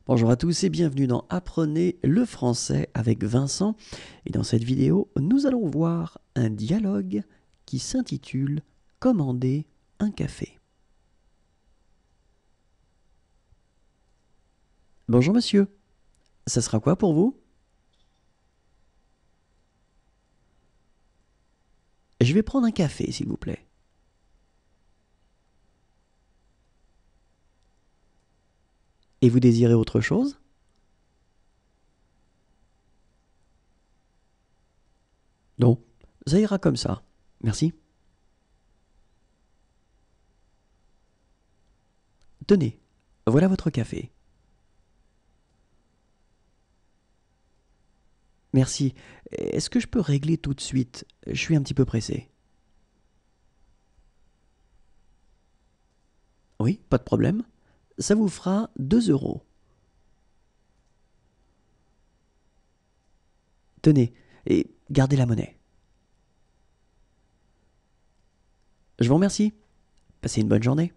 Bonjour à tous et bienvenue dans Apprenez le français avec Vincent. Et dans cette vidéo, nous allons voir un dialogue qui s'intitule Commander un café. Bonjour monsieur, ça sera quoi pour vous? Je vais prendre un café s'il vous plaît. Et vous désirez autre chose? Non, ça ira comme ça. Merci. Tenez, voilà votre café. Merci. Est-ce que je peux régler tout de suite? Je suis un petit peu pressé. Oui, pas de problème. Ça vous fera 2 euros. Tenez, et gardez la monnaie. Je vous remercie. Passez une bonne journée.